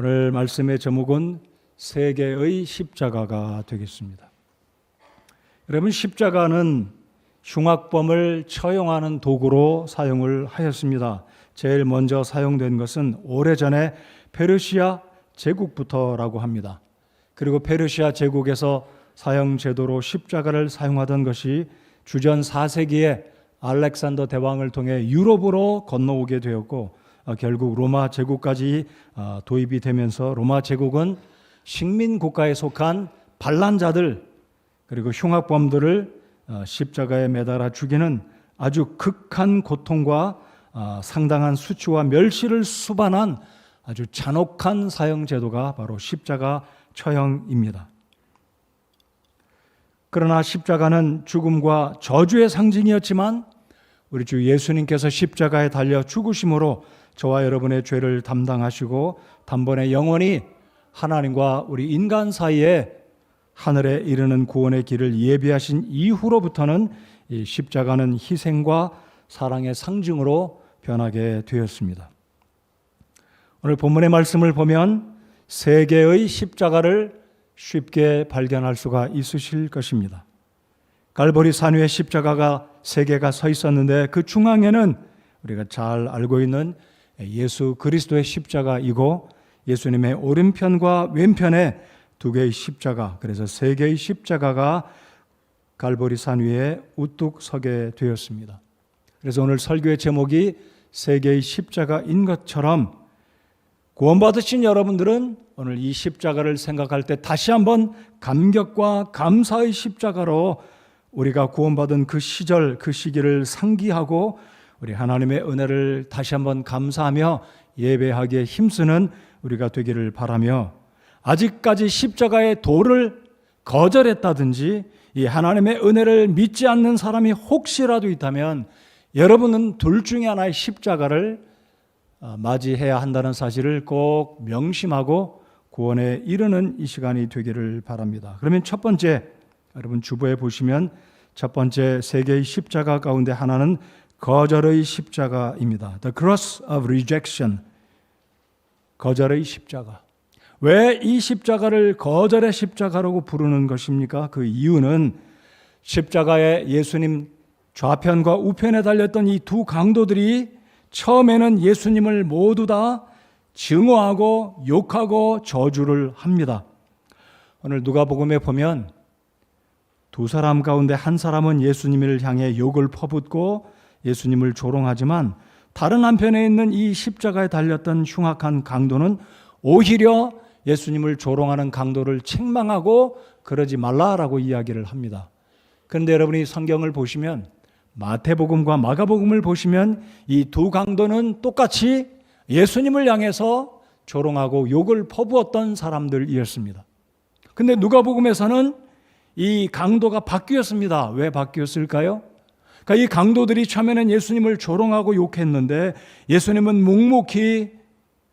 오늘 말씀의 제목은 세 개의 십자가가 되겠습니다. 여러분, 십자가는 흉악범을 처형하는 도구로 사용을 하였습니다. 제일 먼저 사용된 것은 오래전에 페르시아 제국부터라고 합니다. 그리고 페르시아 제국에서 사형 제도로 십자가를 사용하던 것이 주전 4세기에 알렉산더 대왕을 통해 유럽으로 건너오게 되었고, 결국 로마 제국까지 도입이 되면서 로마 제국은 식민 국가에 속한 반란자들 그리고 흉악범들을 십자가에 매달아 죽이는 아주 극한 고통과 상당한 수치와 멸시를 수반한 아주 잔혹한 사형 제도가 바로 십자가 처형입니다. 그러나 십자가는 죽음과 저주의 상징이었지만 우리 주 예수님께서 십자가에 달려 죽으심으로 저와 여러분의 죄를 담당하시고 단번에 영원히 하나님과 우리 인간 사이에 하늘에 이르는 구원의 길을 예비하신 이후로부터는 이 십자가는 희생과 사랑의 상징으로 변하게 되었습니다. 오늘 본문의 말씀을 보면 세 개의 십자가를 쉽게 발견할 수가 있으실 것입니다. 갈보리 산 위에 십자가가 세 개가 서 있었는데 그 중앙에는 우리가 잘 알고 있는 예수 그리스도의 십자가이고 예수님의 오른편과 왼편에 두 개의 십자가, 그래서 세 개의 십자가가 갈보리 산 위에 우뚝 서게 되었습니다. 그래서 오늘 설교의 제목이 세 개의 십자가인 것처럼 구원받으신 여러분들은 오늘 이 십자가를 생각할 때 다시 한번 감격과 감사의 십자가로 우리가 구원받은 그 시절, 그 시기를 상기하고 우리 하나님의 은혜를 다시 한번 감사하며 예배하기에 힘쓰는 우리가 되기를 바라며, 아직까지 십자가의 도를 거절했다든지 이 하나님의 은혜를 믿지 않는 사람이 혹시라도 있다면 여러분은 둘 중에 하나의 십자가를 맞이해야 한다는 사실을 꼭 명심하고 구원에 이르는 이 시간이 되기를 바랍니다. 그러면 첫 번째, 여러분 주보에 보시면 첫 번째 세 개의 십자가 가운데 하나는 거절의 십자가입니다. The cross of rejection. 거절의 십자가. 왜 이 십자가를 거절의 십자가라고 부르는 것입니까? 그 이유는 십자가에 예수님 좌편과 우편에 달렸던 이 두 강도들이 처음에는 예수님을 모두 다 증오하고 욕하고 저주를 합니다. 오늘 누가복음에 보면 두 사람 가운데 한 사람은 예수님을 향해 욕을 퍼붓고 예수님을 조롱하지만 다른 한편에 있는 이 십자가에 달렸던 흉악한 강도는 오히려 예수님을 조롱하는 강도를 책망하고 그러지 말라라고 이야기를 합니다. 그런데 여러분이 성경을 보시면 마태복음과 마가복음을 보시면 이 두 강도는 똑같이 예수님을 향해서 조롱하고 욕을 퍼부었던 사람들이었습니다. 그런데 누가복음에서는 이 강도가 바뀌었습니다. 왜 바뀌었을까요? 그러니까 이 강도들이 처음에는 예수님을 조롱하고 욕했는데 예수님은 묵묵히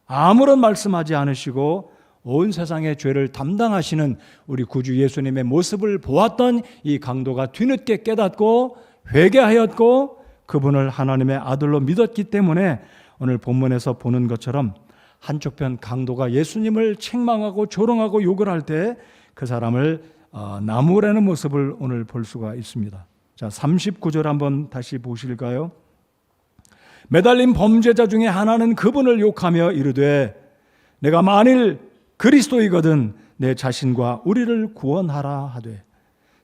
아무런 말씀하지 않으시고 온 세상의 죄를 담당하시는 우리 구주 예수님의 모습을 보았던 이 강도가 뒤늦게 깨닫고 회개하였고 그분을 하나님의 아들로 믿었기 때문에 오늘 본문에서 보는 것처럼 한쪽 편 강도가 예수님을 책망하고 조롱하고 욕을 할 때 그 사람을 나무라는 모습을 오늘 볼 수가 있습니다. 자, 39절 한번 다시 보실까요? 매달린 범죄자 중에 하나는 그분을 욕하며 이르되 내가 만일 그리스도이거든 내 자신과 우리를 구원하라 하되.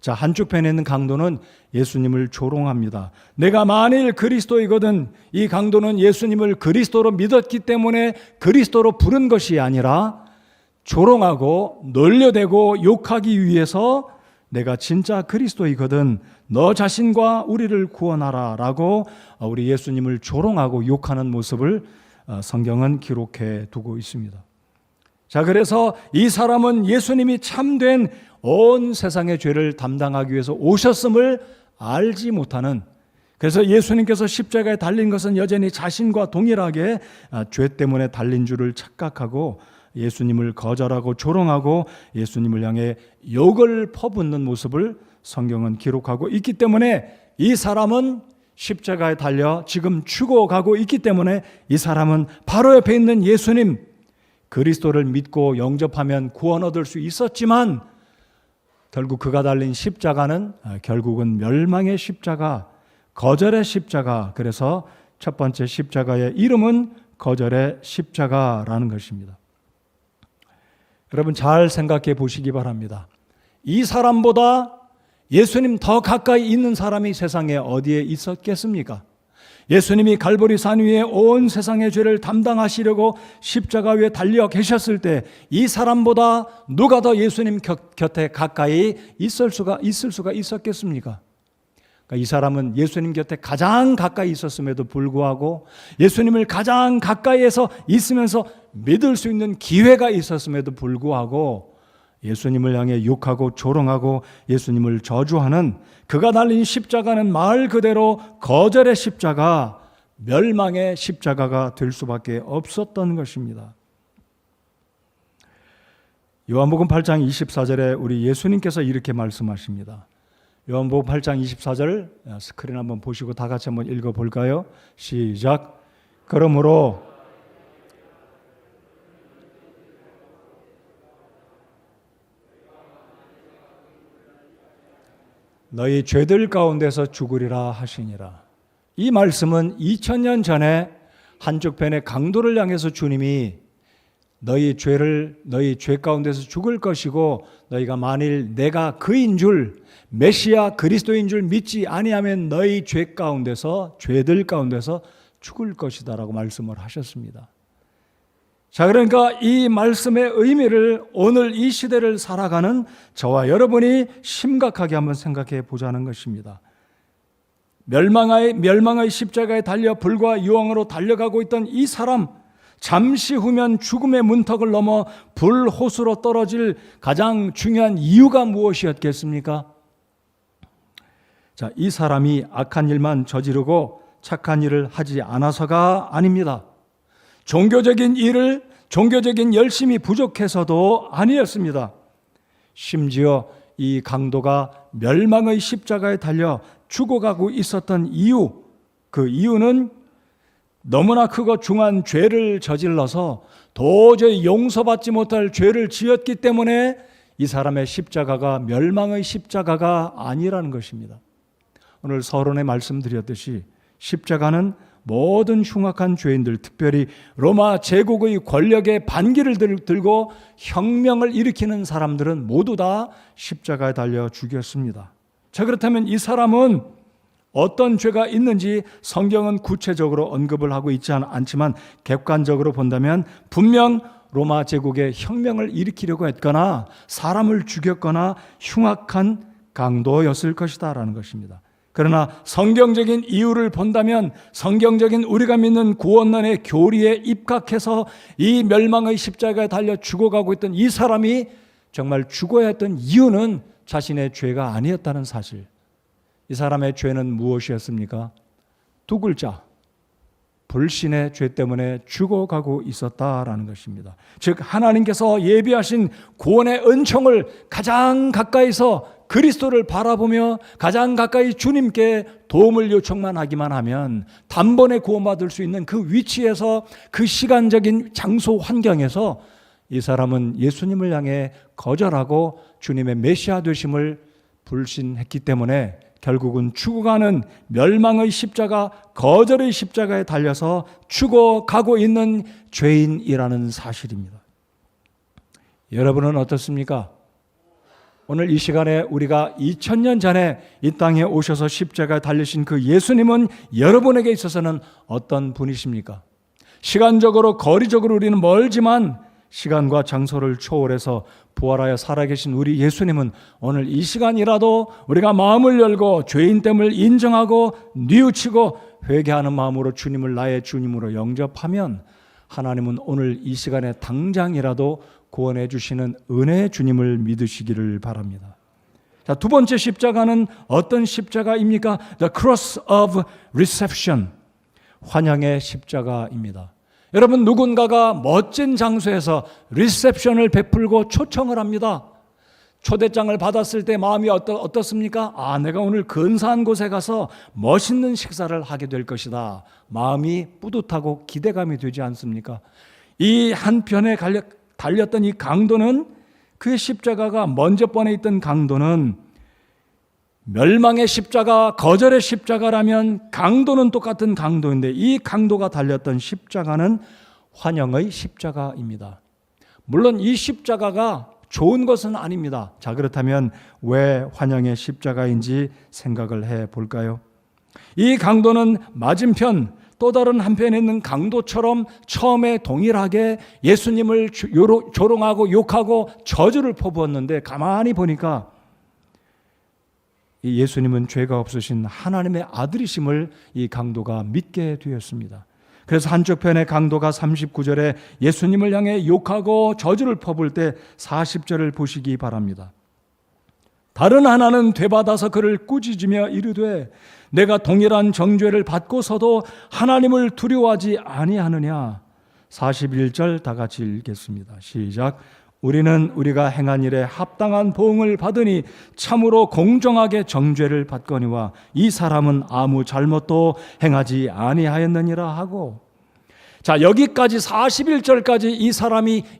자, 한쪽 편에 있는 강도는 예수님을 조롱합니다. 내가 만일 그리스도이거든, 이 강도는 예수님을 그리스도로 믿었기 때문에 그리스도로 부른 것이 아니라 조롱하고 놀려대고 욕하기 위해서 내가 진짜 그리스도이거든 너 자신과 우리를 구원하라 라고 우리 예수님을 조롱하고 욕하는 모습을 성경은 기록해 두고 있습니다. 자, 그래서 이 사람은 예수님이 참된 온 세상의 죄를 담당하기 위해서 오셨음을 알지 못하는, 그래서 예수님께서 십자가에 달린 것은 여전히 자신과 동일하게 죄 때문에 달린 줄을 착각하고 예수님을 거절하고 조롱하고 예수님을 향해 욕을 퍼붓는 모습을 성경은 기록하고 있기 때문에 이 사람은 십자가에 달려 지금 죽어가고 있기 때문에 이 사람은 바로 옆에 있는 예수님, 그리스도를 믿고 영접하면 구원 얻을 수 있었지만 결국 그가 달린 십자가는 결국은 멸망의 십자가, 거절의 십자가. 그래서 첫 번째 십자가의 이름은 거절의 십자가라는 것입니다. 여러분 잘 생각해 보시기 바랍니다. 이 사람보다 예수님 더 가까이 있는 사람이 세상에 어디에 있었겠습니까? 예수님이 갈보리 산 위에 온 세상의 죄를 담당하시려고 십자가 위에 달려 계셨을 때 이 사람보다 누가 더 예수님 곁에 가까이 있을 수가 있었겠습니까? 그러니까 이 사람은 예수님 곁에 가장 가까이 있었음에도 불구하고 예수님을 가장 가까이에서 있으면서 믿을 수 있는 기회가 있었음에도 불구하고 예수님을 향해 욕하고 조롱하고 예수님을 저주하는 그가 달린 십자가는 말 그대로 거절의 십자가, 멸망의 십자가가 될 수밖에 없었던 것입니다. 요한복음 8장 24절에 우리 예수님께서 이렇게 말씀하십니다. 요한복음 8장 24절 스크린 한번 보시고 다 같이 한번 읽어볼까요? 시작. 그러므로 너희 죄들 가운데서 죽으리라 하시니라. 이 말씀은 2000년 전에 한쪽편의 강도를 향해서 주님이 너희 죄 가운데서 죽을 것이고 너희가 만일 내가 그인 줄 메시아 그리스도인 줄 믿지 아니하면 너희 죄들 가운데서 죽을 것이다라고 말씀을 하셨습니다. 자, 그러니까 이 말씀의 의미를 오늘 이 시대를 살아가는 저와 여러분이 심각하게 한번 생각해 보자는 것입니다. 멸망의 십자가에 달려 불과 유황으로 달려가고 있던 이 사람, 잠시 후면 죽음의 문턱을 넘어 불호수로 떨어질 가장 중요한 이유가 무엇이었겠습니까? 자, 이 사람이 악한 일만 저지르고 착한 일을 하지 않아서가 아닙니다. 종교적인 열심이 부족해서도 아니었습니다. 심지어 이 강도가 멸망의 십자가에 달려 죽어가고 있었던 이유, 그 이유는 너무나 크고 중한 죄를 저질러서 도저히 용서받지 못할 죄를 지었기 때문에 이 사람의 십자가가 멸망의 십자가가 아니라는 것입니다. 오늘 서론에 말씀드렸듯이 십자가는 모든 흉악한 죄인들, 특별히 로마 제국의 권력의 반기를 들고 혁명을 일으키는 사람들은 모두 다 십자가에 달려 죽였습니다. 자, 그렇다면 이 사람은 어떤 죄가 있는지 성경은 구체적으로 언급을 하고 있지 않지만 객관적으로 본다면 분명 로마 제국의 혁명을 일으키려고 했거나 사람을 죽였거나 흉악한 강도였을 것이다라는 것입니다. 그러나 성경적인 이유를 본다면 성경적인 우리가 믿는 구원론의 교리에 입각해서 이 멸망의 십자가에 달려 죽어가고 있던 이 사람이 정말 죽어야 했던 이유는 자신의 죄가 아니었다는 사실. 이 사람의 죄는 무엇이었습니까? 두 글자, 불신의 죄 때문에 죽어가고 있었다라는 것입니다. 즉 하나님께서 예비하신 구원의 은총을 가장 가까이서 그리스도를 바라보며 가장 가까이 주님께 도움을 요청만 하기만 하면 단번에 구원받을 수 있는 그 위치에서 그 시간적인 장소 환경에서 이 사람은 예수님을 향해 거절하고 주님의 메시아 되심을 불신했기 때문에 결국은 죽어가는 멸망의 십자가, 거절의 십자가에 달려서 죽어가고 있는 죄인이라는 사실입니다. 여러분은 어떻습니까? 오늘 이 시간에 우리가 2000년 전에 이 땅에 오셔서 십자가에 달리신 그 예수님은 여러분에게 있어서는 어떤 분이십니까? 시간적으로, 거리적으로 우리는 멀지만 시간과 장소를 초월해서 부활하여 살아계신 우리 예수님은 오늘 이 시간이라도 우리가 마음을 열고 죄인됨을 인정하고 뉘우치고 회개하는 마음으로 주님을 나의 주님으로 영접하면 하나님은 오늘 이 시간에 당장이라도 구원해 주시는 은혜의 주님을 믿으시기를 바랍니다. 자, 두 번째 십자가는 어떤 십자가입니까? The Cross of Reception, 환영의 십자가입니다. 여러분, 누군가가 멋진 장소에서 리셉션을 베풀고 초청을 합니다. 초대장을 받았을 때 마음이 어떻습니까? 내가 오늘 근사한 곳에 가서 멋있는 식사를 하게 될 것이다. 마음이 뿌듯하고 기대감이 되지 않습니까? 이 한편에 달렸던 이 강도는, 그의 십자가가 먼저 번에 있던 강도는 멸망의 십자가, 거절의 십자가라면 강도는 똑같은 강도인데, 이 강도가 달렸던 십자가는 환영의 십자가입니다. 물론 이 십자가가 좋은 것은 아닙니다. 자, 그렇다면 왜 환영의 십자가인지 생각을 해 볼까요? 이 강도는 맞은편, 또 다른 한편에 있는 강도처럼 처음에 동일하게 예수님을 조롱하고 욕하고 저주를 퍼부었는데, 가만히 보니까 이 예수님은 죄가 없으신 하나님의 아들이심을 이 강도가 믿게 되었습니다. 그래서 한쪽 편의 강도가 39절에 예수님을 향해 욕하고 저주를 퍼부을 때 40절을 보시기 바랍니다. 다른 하나는 되받아서 그를 꾸짖으며 이르되 내가 동일한 정죄를 받고서도 하나님을 두려워하지 아니하느냐. 41절 다 같이 읽겠습니다. 시작. 우리는 우리가 행한 일에 합당한 보응을 받으니 참으로 공정하게 정죄를 받거니와 이 사람은 아무 잘못도 행하지 아니하였느니라 하고, 자, 여기까지 41절까지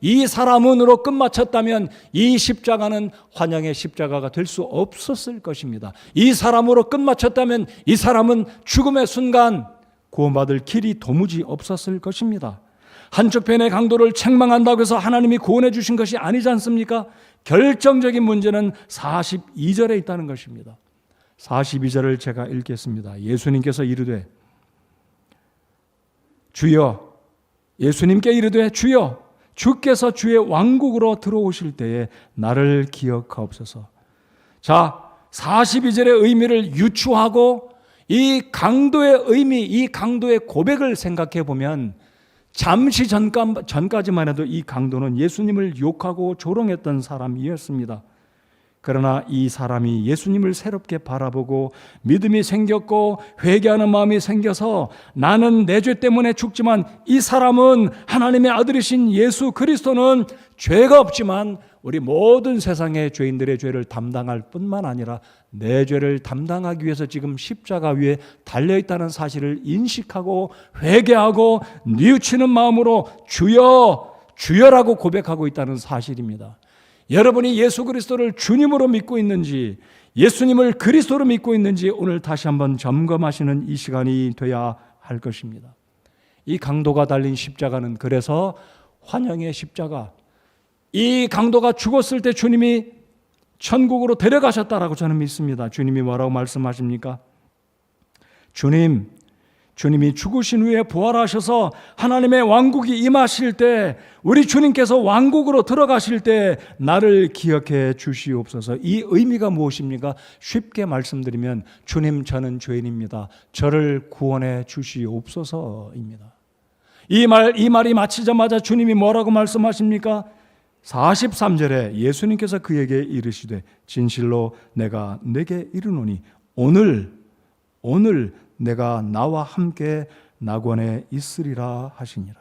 이 사람은으로 끝마쳤다면 이 십자가는 환영의 십자가가 될 수 없었을 것입니다. 이 사람으로 끝마쳤다면 이 사람은 죽음의 순간 구원받을 길이 도무지 없었을 것입니다. 한쪽 편의 강도를 책망한다고 해서 하나님이 구원해 주신 것이 아니지 않습니까? 결정적인 문제는 42절에 있다는 것입니다. 42절을 제가 읽겠습니다. 예수님께서 이르되 주여, 예수님께 이르되 주여, 주께서 주의 왕국으로 들어오실 때에 나를 기억하옵소서. 자, 42절의 의미를 유추하고 이 강도의 의미, 이 강도의 고백을 생각해 보면 잠시 전까지만 해도 이 강도는 예수님을 욕하고 조롱했던 사람이었습니다. 그러나 이 사람이 예수님을 새롭게 바라보고 믿음이 생겼고 회개하는 마음이 생겨서 나는 내 죄 때문에 죽지만 이 사람은 하나님의 아들이신 예수 그리스도는 죄가 없지만 우리 모든 세상의 죄인들의 죄를 담당할 뿐만 아니라 내 죄를 담당하기 위해서 지금 십자가 위에 달려있다는 사실을 인식하고 회개하고 뉘우치는 마음으로 주여, 주여라고 고백하고 있다는 사실입니다. 여러분이 예수 그리스도를 주님으로 믿고 있는지, 예수님을 그리스도로 믿고 있는지 오늘 다시 한번 점검하시는 이 시간이 되어야 할 것입니다. 이 강도가 달린 십자가는 그래서 환영의 십자가, 이 강도가 죽었을 때 주님이 천국으로 데려가셨다라고 저는 믿습니다. 주님이 뭐라고 말씀하십니까? 주님이 죽으신 후에 부활하셔서 하나님의 왕국이 임하실 때, 우리 주님께서 왕국으로 들어가실 때 나를 기억해 주시옵소서. 이 의미가 무엇입니까? 쉽게 말씀드리면 주님, 저는 죄인입니다. 저를 구원해 주시옵소서입니다. 이 말이 마치자마자 주님이 뭐라고 말씀하십니까? 43절에 예수님께서 그에게 이르시되 진실로 내가 내게 이르노니 오늘 내가 나와 함께 낙원에 있으리라 하시니라.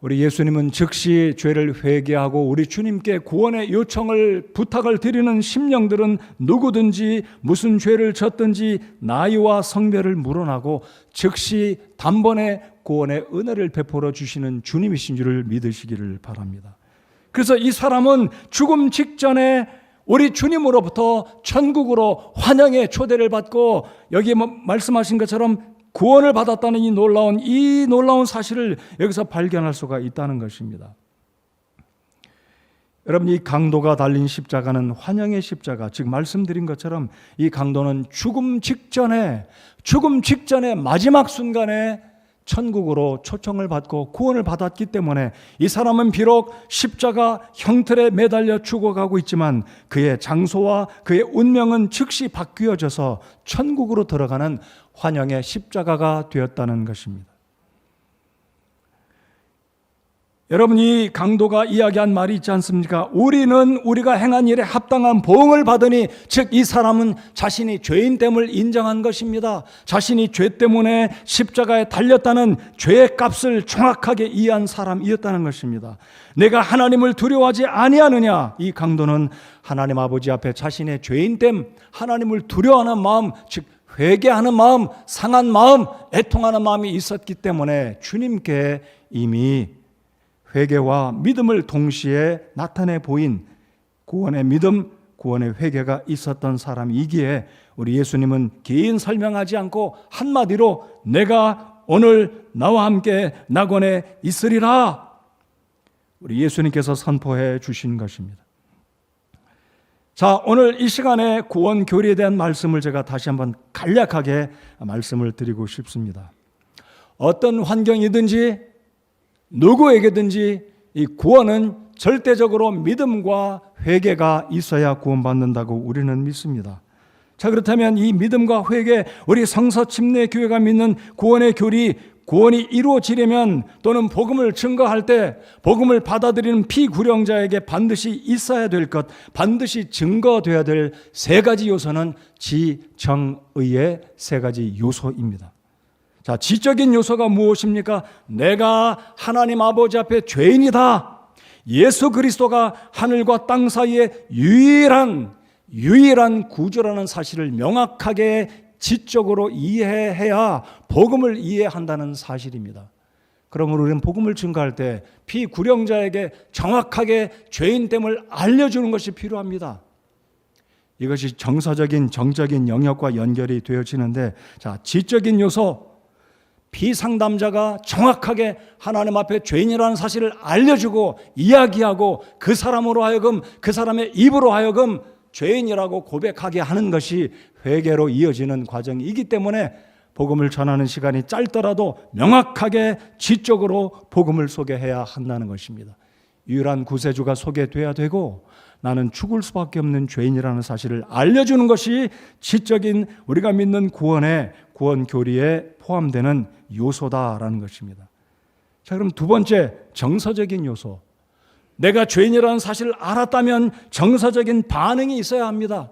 우리 예수님은 즉시 죄를 회개하고 우리 주님께 구원의 요청을 부탁을 드리는 심령들은 누구든지 무슨 죄를 졌든지 나이와 성별을 물어나고 즉시 단번에 구원의 은혜를 베풀어 주시는 주님이신 줄을 믿으시기를 바랍니다. 그래서 이 사람은 죽음 직전에 우리 주님으로부터 천국으로 환영의 초대를 받고 여기 말씀하신 것처럼 구원을 받았다는 이 놀라운 사실을 여기서 발견할 수가 있다는 것입니다. 여러분, 이 강도가 달린 십자가는 환영의 십자가, 즉 말씀드린 것처럼 이 강도는 죽음 직전에 마지막 순간에 천국으로 초청을 받고 구원을 받았기 때문에 이 사람은 비록 십자가 형틀에 매달려 죽어가고 있지만 그의 장소와 그의 운명은 즉시 바뀌어져서 천국으로 들어가는 환영의 십자가가 되었다는 것입니다. 여러분, 이 강도가 이야기한 말이 있지 않습니까? 우리가 행한 일에 합당한 보응을 받으니, 즉 이 사람은 자신이 죄인됨을 인정한 것입니다. 자신이 죄 때문에 십자가에 달렸다는 죄의 값을 정확하게 이해한 사람이었다는 것입니다. 내가 하나님을 두려워하지 아니하느냐? 이 강도는 하나님 아버지 앞에 자신의 죄인됨, 하나님을 두려워하는 마음, 즉 회개하는 마음, 상한 마음, 애통하는 마음이 있었기 때문에 주님께 이미 회개와 믿음을 동시에 나타내 보인 구원의 믿음, 구원의 회개가 있었던 사람이기에 우리 예수님은 긴 설명하지 않고 한마디로 내가 오늘 나와 함께 낙원에 있으리라, 우리 예수님께서 선포해 주신 것입니다. 자, 오늘 이 시간에 구원 교리에 대한 말씀을 제가 다시 한번 간략하게 말씀을 드리고 싶습니다. 어떤 환경이든지 누구에게든지 이 구원은 절대적으로 믿음과 회개가 있어야 구원받는다고 우리는 믿습니다. 자, 그렇다면 이 믿음과 회개, 우리 성서 침례 교회가 믿는 구원의 교리, 구원이 이루어지려면 또는 복음을 증거할 때 복음을 받아들이는 피구령자에게 반드시 있어야 될 것, 반드시 증거되어야 될 세 가지 요소는 지정의의 세 가지 요소입니다. 자, 지적인 요소가 무엇입니까? 내가 하나님 아버지 앞에 죄인이다. 예수 그리스도가 하늘과 땅 사이에 유일한 구주라는 사실을 명확하게 지적으로 이해해야 복음을 이해한다는 사실입니다. 그러므로 우리는 복음을 증거할 때 피구령자에게 정확하게 죄인됨을 알려주는 것이 필요합니다. 이것이 정서적인 정적인 영역과 연결이 되어지는데, 자, 지적인 요소, 피상담자가 정확하게 하나님 앞에 죄인이라는 사실을 알려주고 이야기하고 그 사람으로 하여금, 그 사람의 입으로 하여금 죄인이라고 고백하게 하는 것이 회개로 이어지는 과정이기 때문에 복음을 전하는 시간이 짧더라도 명확하게 지적으로 복음을 소개해야 한다는 것입니다. 유일한 구세주가 소개돼야 되고 나는 죽을 수밖에 없는 죄인이라는 사실을 알려주는 것이 지적인 우리가 믿는 구원의 구원 교리에 포함되는 요소다라는 것입니다. 자, 그럼 두 번째, 정서적인 요소. 내가 죄인이라는 사실을 알았다면 정서적인 반응이 있어야 합니다.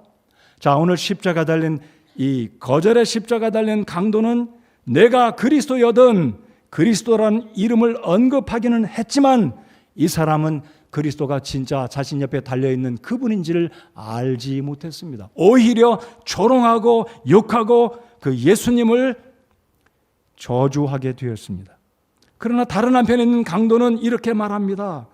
자, 오늘 십자가 달린 이 거절의 십자가 달린 강도는 내가 그리스도여든 그리스도라는 이름을 언급하기는 했지만 이 사람은 그리스도가 진짜 자신 옆에 달려있는 그분인지를 알지 못했습니다. 오히려 조롱하고 욕하고 그 예수님을 저주하게 되었습니다. 그러나 다른 한편에 있는 강도는 이렇게 말합니다.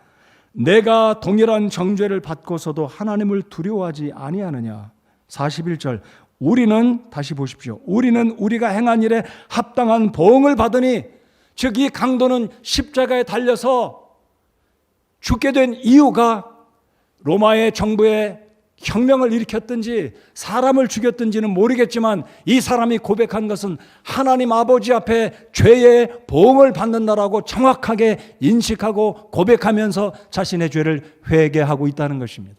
내가 동일한 정죄를 받고서도 하나님을 두려워하지 아니하느냐. 41절, 우리는, 다시 보십시오, 우리는 우리가 행한 일에 합당한 보응을 받으니, 즉 이 강도는 십자가에 달려서 죽게 된 이유가 로마의 정부에 혁명을 일으켰든지 사람을 죽였든지는 모르겠지만 이 사람이 고백한 것은 하나님 아버지 앞에 죄의 보응을 받는다라고 정확하게 인식하고 고백하면서 자신의 죄를 회개하고 있다는 것입니다.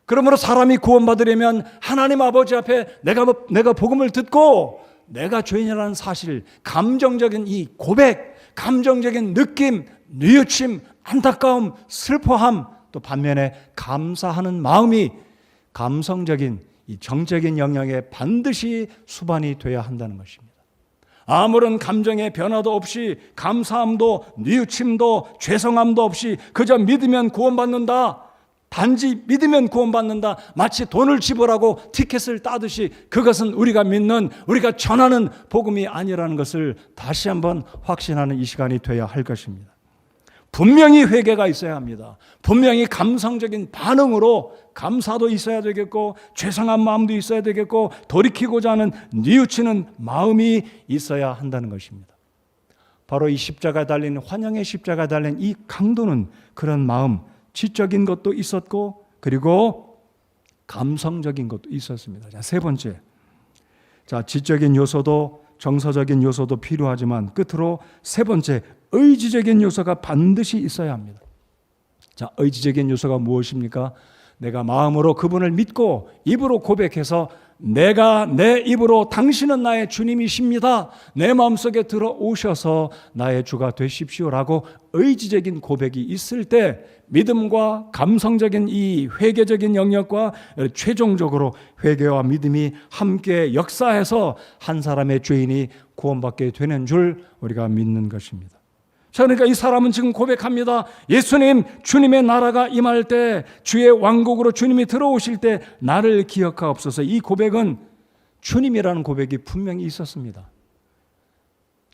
그러므로 사람이 구원받으려면 하나님 아버지 앞에 내가 복음을 듣고 내가 죄인이라는 사실, 감정적인 이 고백, 감정적인 느낌, 뉘우침, 안타까움, 슬퍼함, 또 반면에 감사하는 마음이 감성적인 이 정적인 영역에 반드시 수반이 돼야 한다는 것입니다. 아무런 감정의 변화도 없이, 감사함도 뉘우침도 죄송함도 없이 그저 믿으면 구원받는다, 단지 믿으면 구원받는다, 마치 돈을 지불하고 티켓을 따듯이, 그것은 우리가 믿는, 우리가 전하는 복음이 아니라는 것을 다시 한번 확신하는 이 시간이 되어야 할 것입니다. 분명히 회개가 있어야 합니다. 분명히 감성적인 반응으로 감사도 있어야 되겠고, 죄송한 마음도 있어야 되겠고, 돌이키고자 하는 뉘우치는 마음이 있어야 한다는 것입니다. 바로 이 십자가 달린, 환영의 십자가 달린 이 강도는 그런 마음, 지적인 것도 있었고 그리고 감성적인 것도 있었습니다. 자, 세 번째, 자, 지적인 요소도 정서적인 요소도 필요하지만 끝으로 세 번째, 의지적인 요소가 반드시 있어야 합니다. 자, 의지적인 요소가 무엇입니까? 내가 마음으로 그분을 믿고 입으로 고백해서 내가 내 입으로 당신은 나의 주님이십니다, 내 마음속에 들어오셔서 나의 주가 되십시오라고 의지적인 고백이 있을 때 믿음과 감성적인 이 회개적인 영역과 최종적으로 회개와 믿음이 함께 역사해서 한 사람의 죄인이 구원받게 되는 줄 우리가 믿는 것입니다. 자, 그러니까 이 사람은 지금 고백합니다. 예수님, 주님의 나라가 임할 때, 주의 왕국으로 주님이 들어오실 때 나를 기억하옵소서. 이 고백은 주님이라는 고백이 분명히 있었습니다.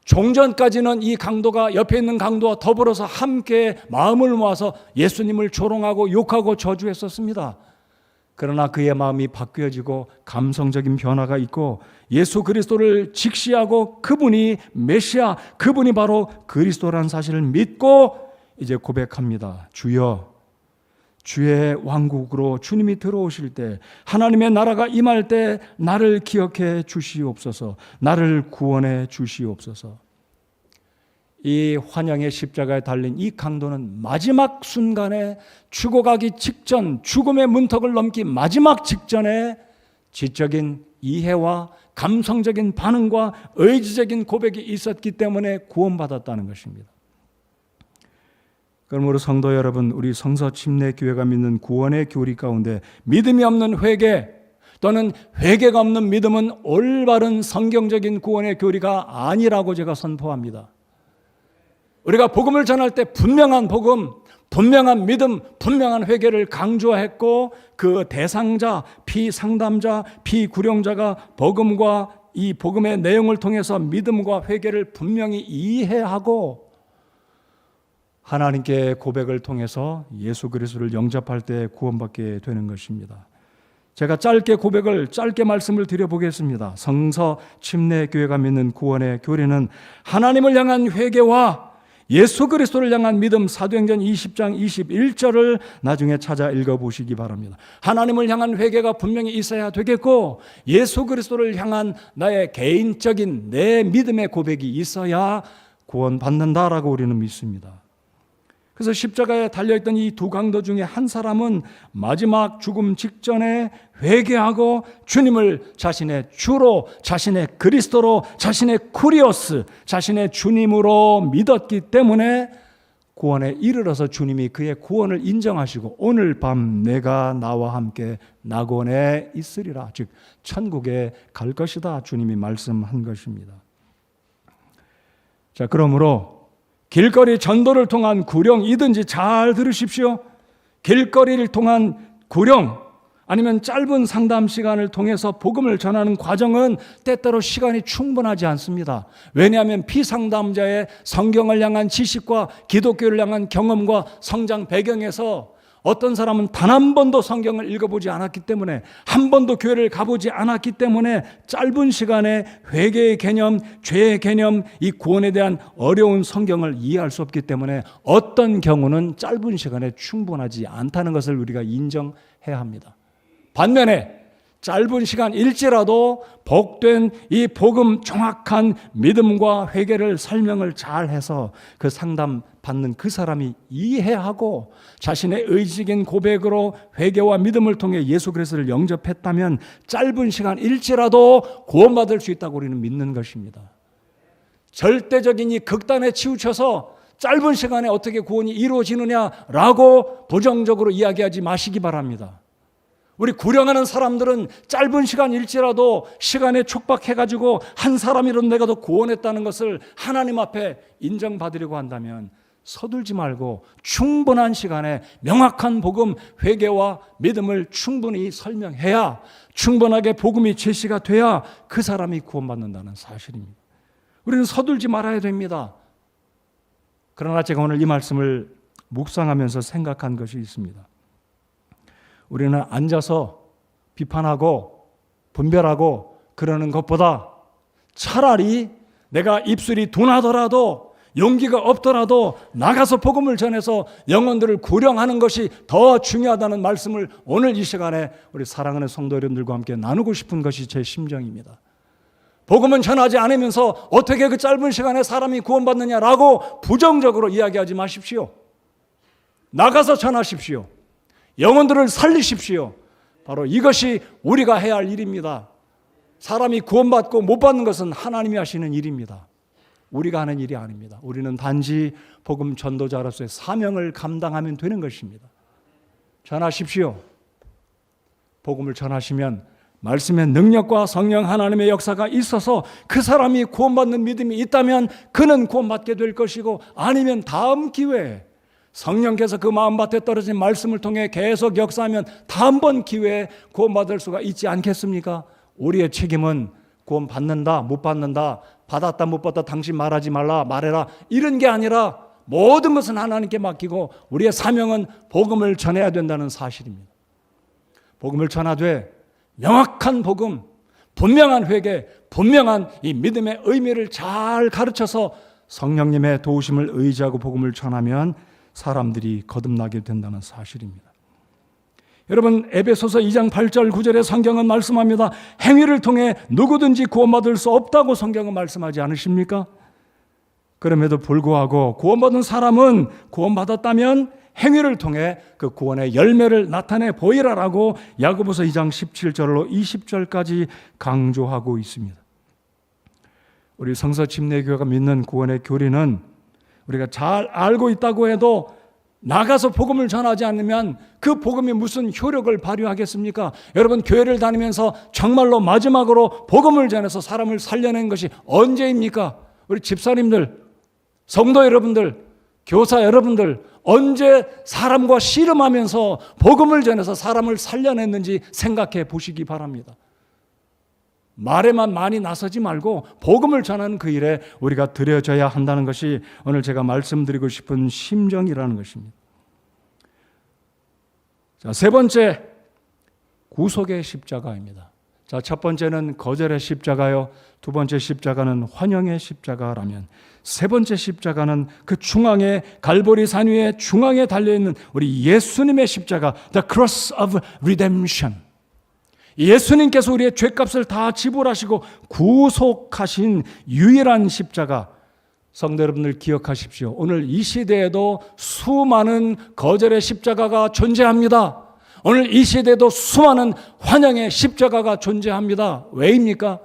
종전까지는 이 강도가 옆에 있는 강도와 더불어서 함께 마음을 모아서 예수님을 조롱하고 욕하고 저주했었습니다. 그러나 그의 마음이 바뀌어지고 감성적인 변화가 있고 예수 그리스도를 직시하고 그분이 메시아, 그분이 바로 그리스도라는 사실을 믿고 이제 고백합니다. 주여, 주의 왕국으로 주님이 들어오실 때, 하나님의 나라가 임할 때 나를 기억해 주시옵소서, 나를 구원해 주시옵소서. 이 환영의 십자가에 달린 이 강도는 마지막 순간에 죽어가기 직전, 죽음의 문턱을 넘기 마지막 직전에 지적인 이해와 감성적인 반응과 의지적인 고백이 있었기 때문에 구원받았다는 것입니다. 그러므로 성도 여러분, 우리 성서 침례교회가 믿는 구원의 교리 가운데 믿음이 없는 회개 또는 회개가 없는 믿음은 올바른 성경적인 구원의 교리가 아니라고 제가 선포합니다. 우리가 복음을 전할 때 분명한 복음, 분명한 믿음, 분명한 회개를 강조했고 그 대상자, 피상담자, 피구령자가 복음과 이 복음의 내용을 통해서 믿음과 회개를 분명히 이해하고 하나님께 고백을 통해서 예수 그리스도를 영접할 때 구원받게 되는 것입니다. 제가 짧게 말씀을 드려보겠습니다. 성서 침례교회가 믿는 구원의 교리는 하나님을 향한 회개와 예수 그리스도를 향한 믿음, 사도행전 20장 21절을 나중에 찾아 읽어보시기 바랍니다. 하나님을 향한 회개가 분명히 있어야 되겠고 예수 그리스도를 향한 나의 개인적인 내 믿음의 고백이 있어야 구원받는다라고 우리는 믿습니다. 그래서 십자가에 달려있던 이 두 강도 중에 한 사람은 마지막 죽음 직전에 회개하고 주님을 자신의 주로, 자신의 그리스도로, 자신의 쿠리오스, 자신의 주님으로 믿었기 때문에 구원에 이르러서 주님이 그의 구원을 인정하시고 오늘 밤 내가 나와 함께 낙원에 있으리라, 즉 천국에 갈 것이다 주님이 말씀한 것입니다. 자, 그러므로 길거리 전도를 통한 구령이든지 잘 들으십시오. 길거리를 통한 구령 아니면 짧은 상담 시간을 통해서 복음을 전하는 과정은 때때로 시간이 충분하지 않습니다. 왜냐하면 피상담자의 성경을 향한 지식과 기독교를 향한 경험과 성장 배경에서 어떤 사람은 단 한 번도 성경을 읽어보지 않았기 때문에, 한 번도 교회를 가보지 않았기 때문에 짧은 시간에 회개의 개념, 죄의 개념, 이 구원에 대한 어려운 성경을 이해할 수 없기 때문에 어떤 경우는 짧은 시간에 충분하지 않다는 것을 우리가 인정해야 합니다. 반면에 짧은 시간일지라도 복된 이 복음 정확한 믿음과 회개를 설명을 잘해서 그 상담 받는 그 사람이 이해하고 자신의 의지적인 고백으로 회개와 믿음을 통해 예수 그리스도를 영접했다면 짧은 시간일지라도 구원받을 수 있다고 우리는 믿는 것입니다. 절대적인 이 극단에 치우쳐서 짧은 시간에 어떻게 구원이 이루어지느냐라고 부정적으로 이야기하지 마시기 바랍니다. 우리 구령하는 사람들은 짧은 시간일지라도 시간에 촉박해가지고 한 사람이라도 내가 더 구원했다는 것을 하나님 앞에 인정받으려고 한다면 서둘지 말고 충분한 시간에 명확한 복음, 회개와 믿음을 충분히 설명해야, 충분하게 복음이 제시가 돼야 그 사람이 구원받는다는 사실입니다. 우리는 서둘지 말아야 됩니다. 그러나 제가 오늘 이 말씀을 묵상하면서 생각한 것이 있습니다. 우리는 앉아서 비판하고 분별하고 그러는 것보다 차라리 내가 입술이 둔하더라도 용기가 없더라도 나가서 복음을 전해서 영혼들을 구령하는 것이 더 중요하다는 말씀을 오늘 이 시간에 우리 사랑하는 성도 여러분들과 함께 나누고 싶은 것이 제 심정입니다. 복음은 전하지 않으면서 어떻게 그 짧은 시간에 사람이 구원받느냐라고 부정적으로 이야기하지 마십시오. 나가서 전하십시오. 영혼들을 살리십시오. 바로 이것이 우리가 해야 할 일입니다. 사람이 구원받고 못 받는 것은 하나님이 하시는 일입니다. 우리가 하는 일이 아닙니다. 우리는 단지 복음 전도자로서의 사명을 감당하면 되는 것입니다. 전하십시오. 복음을 전하시면 말씀의 능력과 성령 하나님의 역사가 있어서 그 사람이 구원받는 믿음이 있다면 그는 구원받게 될 것이고, 아니면 다음 기회에 성령께서 그 마음밭에 떨어진 말씀을 통해 계속 역사하면 다음번 기회에 구원받을 수가 있지 않겠습니까? 우리의 책임은 구원 받는다, 못 받는다, 받았다, 못 받았다, 당신 말하지 말라, 말해라, 이런 게 아니라 모든 것은 하나님께 맡기고 우리의 사명은 복음을 전해야 된다는 사실입니다. 복음을 전하되 명확한 복음, 분명한 회개, 분명한 이 믿음의 의미를 잘 가르쳐서 성령님의 도우심을 의지하고 복음을 전하면 사람들이 거듭나게 된다는 사실입니다. 여러분, 에베소서 2장 8절 9절의 성경은 말씀합니다. 행위를 통해 누구든지 구원받을 수 없다고 성경은 말씀하지 않으십니까? 그럼에도 불구하고 구원받은 사람은 구원받았다면 행위를 통해 그 구원의 열매를 나타내 보이라라고 야고보서 2장 17절로 20절까지 강조하고 있습니다. 우리 성서침례교회가 믿는 구원의 교리는 우리가 잘 알고 있다고 해도 나가서 복음을 전하지 않으면 그 복음이 무슨 효력을 발휘하겠습니까? 여러분, 교회를 다니면서 정말로 마지막으로 복음을 전해서 사람을 살려낸 것이 언제입니까? 우리 집사님들, 성도 여러분들, 교사 여러분들, 언제 사람과 씨름하면서 복음을 전해서 사람을 살려냈는지 생각해 보시기 바랍니다. 말에만 많이 나서지 말고 복음을 전하는 그 일에 우리가 들여져야 한다는 것이 오늘 제가 말씀드리고 싶은 심정이라는 것입니다. 자, 세 번째, 구속의 십자가입니다. 자, 첫 번째는 거절의 십자가요, 두 번째 십자가는 환영의 십자가라면 세 번째 십자가는 그 중앙에, 갈보리 산 위에 중앙에 달려있는 우리 예수님의 십자가, The Cross of Redemption. 예수님께서 우리의 죄값을 다 지불하시고 구속하신 유일한 십자가. 성도 여러분들 기억하십시오. 오늘 이 시대에도 수많은 거절의 십자가가 존재합니다. 오늘 이 시대에도 수많은 환영의 십자가가 존재합니다. 왜입니까?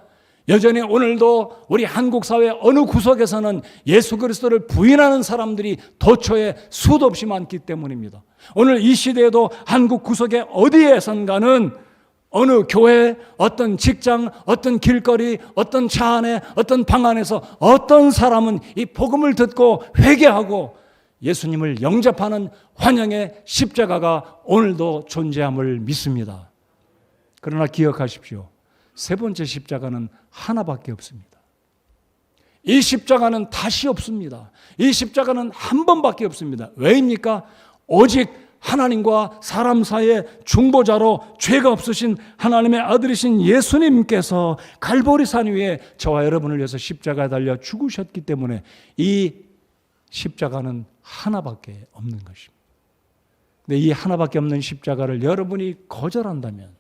여전히 오늘도 우리 한국 사회 어느 구석에서는 예수 그리스도를 부인하는 사람들이 도처에 수도 없이 많기 때문입니다. 오늘 이 시대에도 한국 구석에 어디에선가는 어느 교회, 어떤 직장, 어떤 길거리, 어떤 차 안에, 어떤 방 안에서 어떤 사람은 이 복음을 듣고 회개하고 예수님을 영접하는 환영의 십자가가 오늘도 존재함을 믿습니다. 그러나 기억하십시오. 세 번째 십자가는 하나밖에 없습니다. 이 십자가는 다시 없습니다. 이 십자가는 한 번밖에 없습니다. 왜입니까? 오직 하나님과 사람 사이의 중보자로 죄가 없으신 하나님의 아들이신 예수님께서 갈보리산 위에 저와 여러분을 위해서 십자가에 달려 죽으셨기 때문에 이 십자가는 하나밖에 없는 것입니다. 근데 이 하나밖에 없는 십자가를 여러분이 거절한다면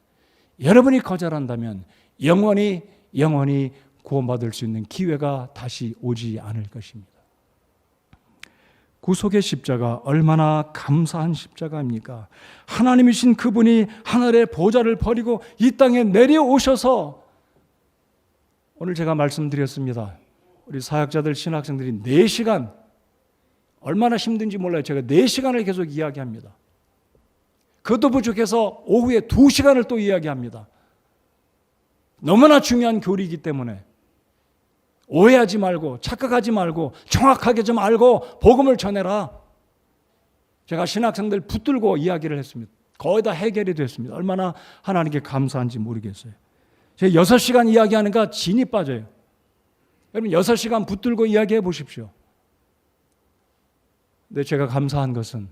영원히 구원받을 수 있는 기회가 다시 오지 않을 것입니다. 구속의 십자가, 얼마나 감사한 십자가입니까? 하나님이신 그분이 하늘의 보좌를 버리고 이 땅에 내려오셔서, 오늘 제가 말씀드렸습니다. 우리 사역자들, 신학생들이 4시간, 얼마나 힘든지 몰라요. 제가 4시간을 계속 이야기합니다. 그것도 부족해서 오후에 2시간을 또 이야기합니다. 너무나 중요한 교리이기 때문에 오해하지 말고, 착각하지 말고, 정확하게 좀 알고 복음을 전해라. 제가 신학생들 붙들고 이야기를 했습니다. 거의 다 해결이 됐습니다. 얼마나 하나님께 감사한지 모르겠어요. 제가 6시간 이야기하니까 진이 빠져요. 여러분 6시간 붙들고 이야기해 보십시오. 근데 제가 감사한 것은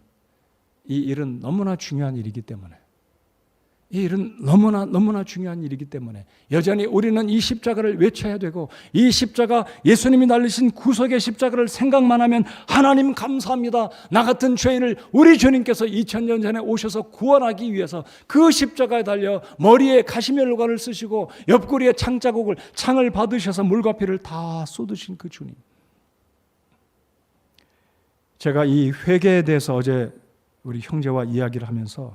이 일은 너무나 중요한 일이기 때문에, 이 일은 너무나 중요한 일이기 때문에 여전히 우리는 이 십자가를 외쳐야 되고, 이 십자가, 예수님이 날리신 구속의 십자가를 생각만 하면 하나님 감사합니다. 나 같은 죄인을 우리 주님께서 2000년 전에 오셔서 구원하기 위해서 그 십자가에 달려 머리에 가시면류관을 쓰시고 옆구리에 창을 받으셔서 물과 피를 다 쏟으신 그 주님. 제가 이 회개에 대해서 어제 우리 형제와 이야기를 하면서,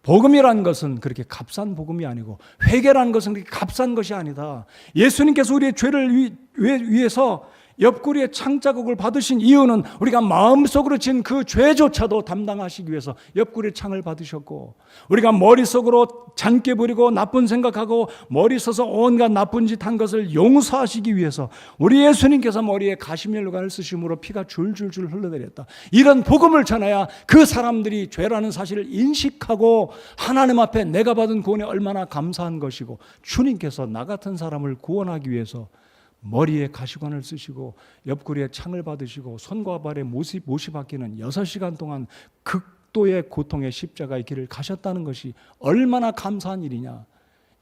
복음이라는 것은 그렇게 값싼 복음이 아니고, 회개라는 것은 그렇게 값싼 것이 아니다. 예수님께서 우리의 죄를 위해서 옆구리에 창자국을 받으신 이유는 우리가 마음속으로 진 그 죄조차도 담당하시기 위해서 옆구리에 창을 받으셨고, 우리가 머릿속으로 잔깨 부리고 나쁜 생각하고 머리 써서 온갖 나쁜 짓 한 것을 용서하시기 위해서 우리 예수님께서 머리에 가시면류관을 쓰심으로 피가 줄줄줄 흘러내렸다. 이런 복음을 전해야 그 사람들이 죄라는 사실을 인식하고 하나님 앞에 내가 받은 구원에 얼마나 감사한 것이고, 주님께서 나 같은 사람을 구원하기 위해서 머리에 가시관을 쓰시고 옆구리에 창을 받으시고 손과 발에 못이 박히는 6시간 동안 극도의 고통의 십자가의 길을 가셨다는 것이 얼마나 감사한 일이냐.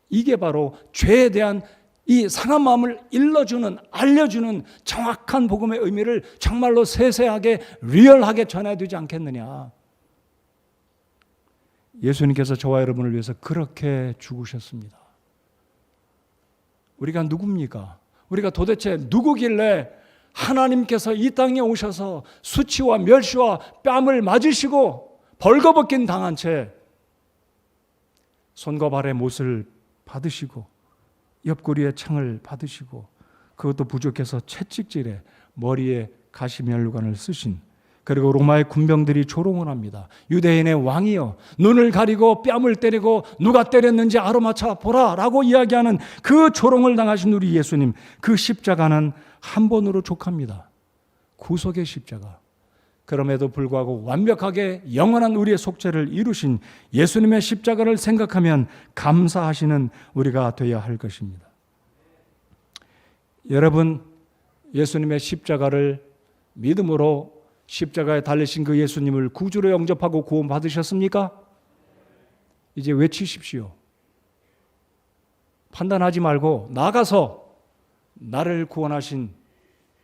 이게 바로 죄에 대한 이 상한 마음을 일러주는, 알려주는 정확한 복음의 의미를 정말로 세세하게 리얼하게 전해야 되지 않겠느냐. 예수님께서 저와 여러분을 위해서 그렇게 죽으셨습니다. 우리가 누굽니까? 우리가 도대체 누구길래 하나님께서 이 땅에 오셔서 수치와 멸시와 뺨을 맞으시고 벌거벗긴 당한 채 손과 발에 못을 받으시고 옆구리에 창을 받으시고 그것도 부족해서 채찍질에 머리에 가시면류관을 쓰신, 그리고 로마의 군병들이 조롱을 합니다. 유대인의 왕이여 눈을 가리고 뺨을 때리고 누가 때렸는지 알아맞혀 보라 라고 이야기하는 그 조롱을 당하신 우리 예수님, 그 십자가는 한 번으로 족합니다. 구속의 십자가. 그럼에도 불구하고 완벽하게 영원한 우리의 속죄를 이루신 예수님의 십자가를 생각하면 감사하시는 우리가 되어야 할 것입니다. 여러분, 예수님의 십자가를 믿음으로 십자가에 달리신 그 예수님을 구주로 영접하고 구원 받으셨습니까? 이제 외치십시오. 판단하지 말고 나가서 나를 구원하신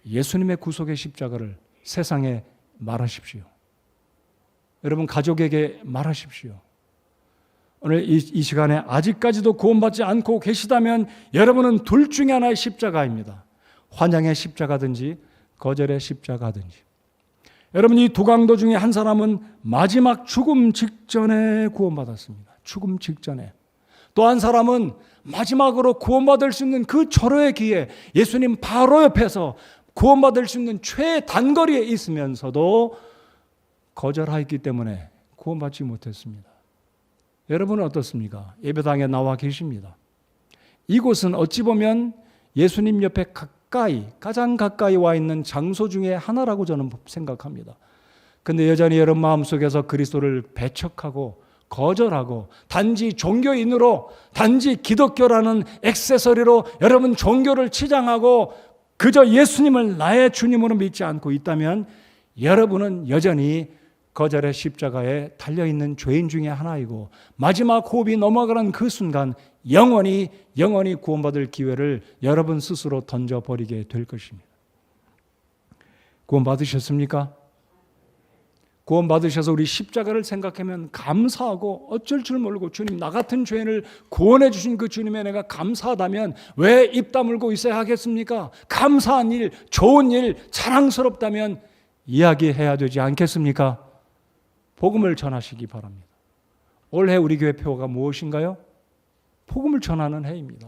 예수님의 구속의 십자가를 세상에 말하십시오. 여러분 가족에게 말하십시오. 오늘 이 시간에 아직까지도 구원받지 않고 계시다면 여러분은 둘 중에 하나의 십자가입니다. 환영의 십자가든지 거절의 십자가든지. 여러분 이 두 강도 중에 한 사람은 마지막 죽음 직전에 구원받았습니다. 죽음 직전에. 또 한 사람은 마지막으로 구원받을 수 있는 그 절호의 기회, 예수님 바로 옆에서 구원받을 수 있는 최단거리에 있으면서도 거절하였기 때문에 구원받지 못했습니다. 여러분은 어떻습니까? 예배당에 나와 계십니다. 이곳은 어찌 보면 예수님 옆에 가장 가까이 와 있는 장소 중에 하나라고 저는 생각합니다. 근데 여전히 여러분 마음속에서 그리스도를 배척하고 거절하고 단지 종교인으로, 단지 기독교라는 액세서리로 여러분 종교를 치장하고 그저 예수님을 나의 주님으로 믿지 않고 있다면 여러분은 여전히 거절의 십자가에 달려있는 죄인 중에 하나이고 마지막 호흡이 넘어가는 그 순간 영원히 구원받을 기회를 여러분 스스로 던져버리게 될 것입니다. 구원받으셨습니까? 구원받으셔서 우리 십자가를 생각하면 감사하고 어쩔 줄 모르고 주님 나 같은 죄인을 구원해 주신 그 주님에 내가 감사하다면 왜 입 다물고 있어야 하겠습니까? 감사한 일, 좋은 일, 자랑스럽다면 이야기해야 되지 않겠습니까? 복음을 전하시기 바랍니다. 올해 우리 교회 표어가 무엇인가요? 복음을 전하는 해입니다.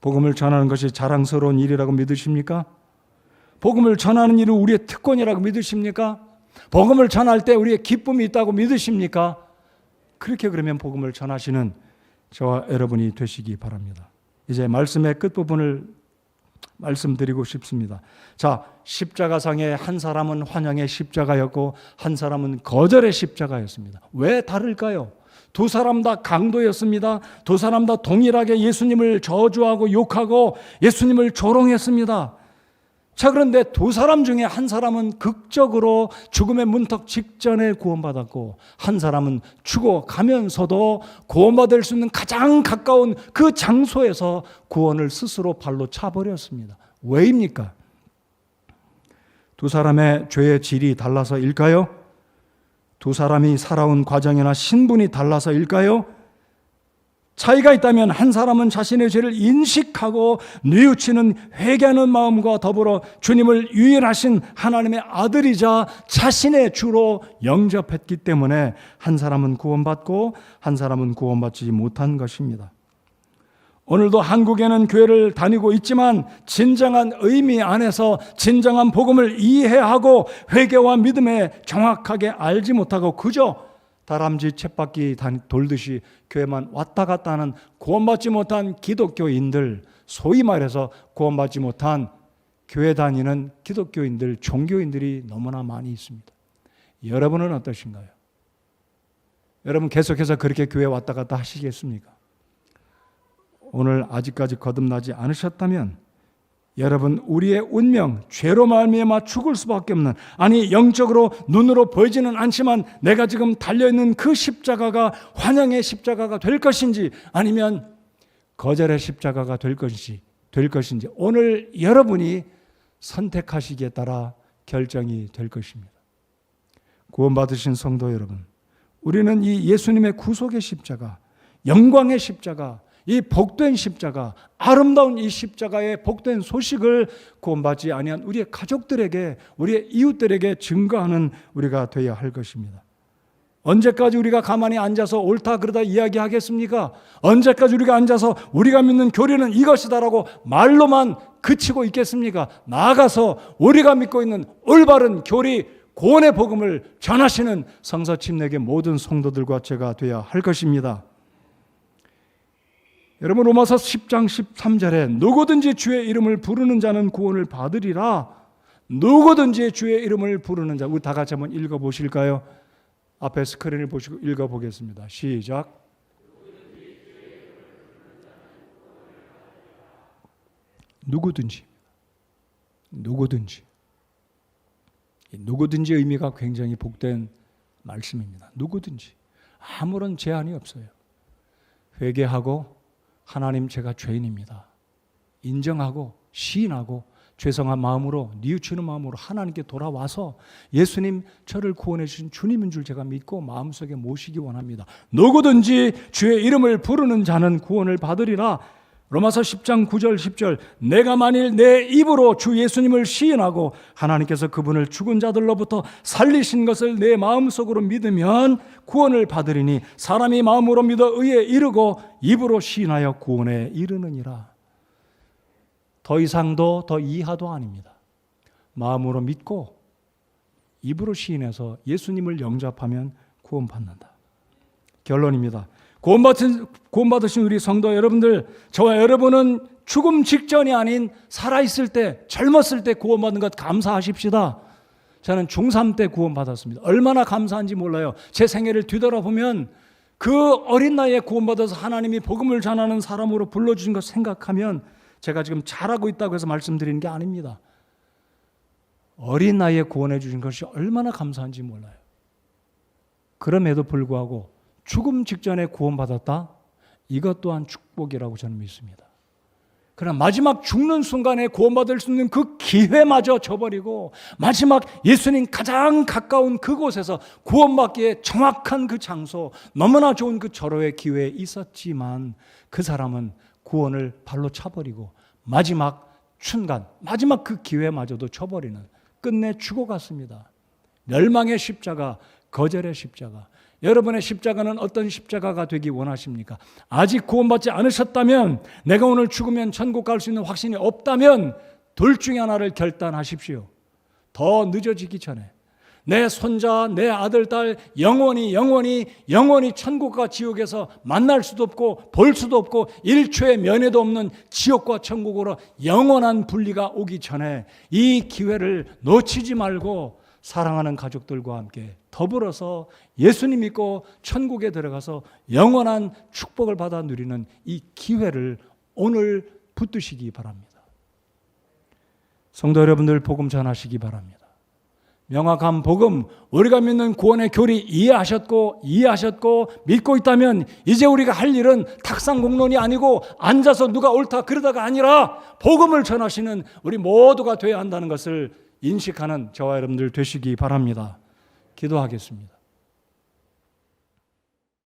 복음을 전하는 것이 자랑스러운 일이라고 믿으십니까? 복음을 전하는 일은 우리의 특권이라고 믿으십니까? 복음을 전할 때 우리의 기쁨이 있다고 믿으십니까? 그렇게 그러면 복음을 전하시는 저와 여러분이 되시기 바랍니다. 이제 말씀의 끝부분을 말씀드리고 싶습니다. 자, 십자가상에 한 사람은 환영의 십자가였고 한 사람은 거절의 십자가였습니다. 왜 다를까요? 두 사람 다 강도였습니다. 두 사람 다 동일하게 예수님을 저주하고 욕하고 예수님을 조롱했습니다. 자, 그런데 두 사람 중에 한 사람은 극적으로 죽음의 문턱 직전에 구원받았고 한 사람은 죽어가면서도 구원받을 수 있는 가장 가까운 그 장소에서 구원을 스스로 발로 차버렸습니다. 왜입니까? 두 사람의 죄의 질이 달라서일까요? 두 사람이 살아온 과정이나 신분이 달라서일까요? 차이가 있다면 한 사람은 자신의 죄를 인식하고 뉘우치는 회개하는 마음과 더불어 주님을 유일하신 하나님의 아들이자 자신의 주로 영접했기 때문에 한 사람은 구원받고 한 사람은 구원받지 못한 것입니다. 오늘도 한국에는 교회를 다니고 있지만 진정한 의미 안에서 진정한 복음을 이해하고 회개와 믿음에 정확하게 알지 못하고 그저 다람쥐 쳇바퀴 돌듯이 교회만 왔다 갔다 하는 구원받지 못한 기독교인들, 소위 말해서 구원받지 못한 교회 다니는 기독교인들, 종교인들이 너무나 많이 있습니다. 여러분은 어떠신가요? 여러분 계속해서 그렇게 교회 왔다 갔다 하시겠습니까? 오늘 아직까지 거듭나지 않으셨다면 여러분, 우리의 운명, 죄로 말미암아 죽을 수밖에 없는, 아니 영적으로 눈으로 보이지는 않지만 내가 지금 달려있는 그 십자가가 환영의 십자가가 될 것인지 아니면 거절의 십자가가 될 것인지 오늘 여러분이 선택하시기에 따라 결정이 될 것입니다. 구원받으신 성도 여러분, 우리는 이 예수님의 구속의 십자가, 영광의 십자가, 이 복된 십자가, 아름다운 이 십자가의 복된 소식을 구원받지 아니한 우리의 가족들에게, 우리의 이웃들에게 증거하는 우리가 되어야 할 것입니다. 언제까지 우리가 가만히 앉아서 옳다 그러다 이야기하겠습니까? 언제까지 우리가 앉아서 우리가 믿는 교리는 이것이다라고 말로만 그치고 있겠습니까? 나아가서 우리가 믿고 있는 올바른 교리, 구원의 복음을 전하시는 성서침례계 모든 성도들과 제가 되어야 할 것입니다. 여러분, 로마서 10장 13절에 누구든지 주의 이름을 부르는 자는 구원을 받으리라. 누구든지 주의 이름을 부르는 자. 우리 다 같이 한번 읽어보실까요? 앞에 스크린을 보시고 읽어보겠습니다. 시작. 누구든지 의미가 굉장히 복된 말씀입니다. 누구든지 아무런 제한이 없어요. 회개하고 하나님 제가 죄인입니다. 인정하고 시인하고 죄송한 마음으로 뉘우치는 마음으로 하나님께 돌아와서 예수님 저를 구원해 주신 주님인 줄 제가 믿고 마음속에 모시기 원합니다. 누구든지 주의 이름을 부르는 자는 구원을 받으리라. 로마서 10장 9절 10절 내가 만일 내 입으로 주 예수님을 시인하고 하나님께서 그분을 죽은 자들로부터 살리신 것을 내 마음속으로 믿으면 구원을 받으리니 사람이 마음으로 믿어 의에 이르고 입으로 시인하여 구원에 이르느니라. 더 이상도 더 이하도 아닙니다. 마음으로 믿고 입으로 시인해서 예수님을 영접하면 구원받는다. 결론입니다. 구원받으신 우리 성도 여러분들, 저와 여러분은 죽음 직전이 아닌 살아있을 때, 젊었을 때 구원받은 것 감사하십시다. 저는 중3 때 구원받았습니다. 얼마나 감사한지 몰라요. 제 생애를 뒤돌아보면 그 어린 나이에 구원받아서 하나님이 복음을 전하는 사람으로 불러주신 것 생각하면 제가 지금 잘하고 있다고 해서 말씀드리는 게 아닙니다. 어린 나이에 구원해 주신 것이 얼마나 감사한지 몰라요. 그럼에도 불구하고 죽음 직전에 구원받았다? 이것 또한 축복이라고 저는 믿습니다. 그러나 마지막 죽는 순간에 구원받을 수 있는 그 기회마저 저버리고 마지막 예수님 가장 가까운 그곳에서 구원받기에 정확한 그 장소, 너무나 좋은 그 절호의 기회에 있었지만 그 사람은 구원을 발로 차버리고 마지막 순간, 마지막 그 기회마저도 쳐버리는, 끝내 죽어갔습니다. 멸망의 십자가, 거절의 십자가. 여러분의 십자가는 어떤 십자가가 되기 원하십니까? 아직 구원받지 않으셨다면, 내가 오늘 죽으면 천국 갈 수 있는 확신이 없다면 둘 중에 하나를 결단하십시오. 더 늦어지기 전에 내 손자, 내 아들, 딸 영원히 천국과 지옥에서 만날 수도 없고 볼 수도 없고 일초의 면회도 없는 지옥과 천국으로 영원한 분리가 오기 전에 이 기회를 놓치지 말고 사랑하는 가족들과 함께 더불어서 예수님 믿고 천국에 들어가서 영원한 축복을 받아 누리는 이 기회를 오늘 붙드시기 바랍니다. 성도 여러분들, 복음 전하시기 바랍니다. 명확한 복음, 우리가 믿는 구원의 교리 이해하셨고 믿고 있다면 이제 우리가 할 일은 탁상공론이 아니고 앉아서 누가 옳다 그러다가 아니라 복음을 전하시는 우리 모두가 되어야 한다는 것을 인식하는 저와 여러분들 되시기 바랍니다. 기도하겠습니다.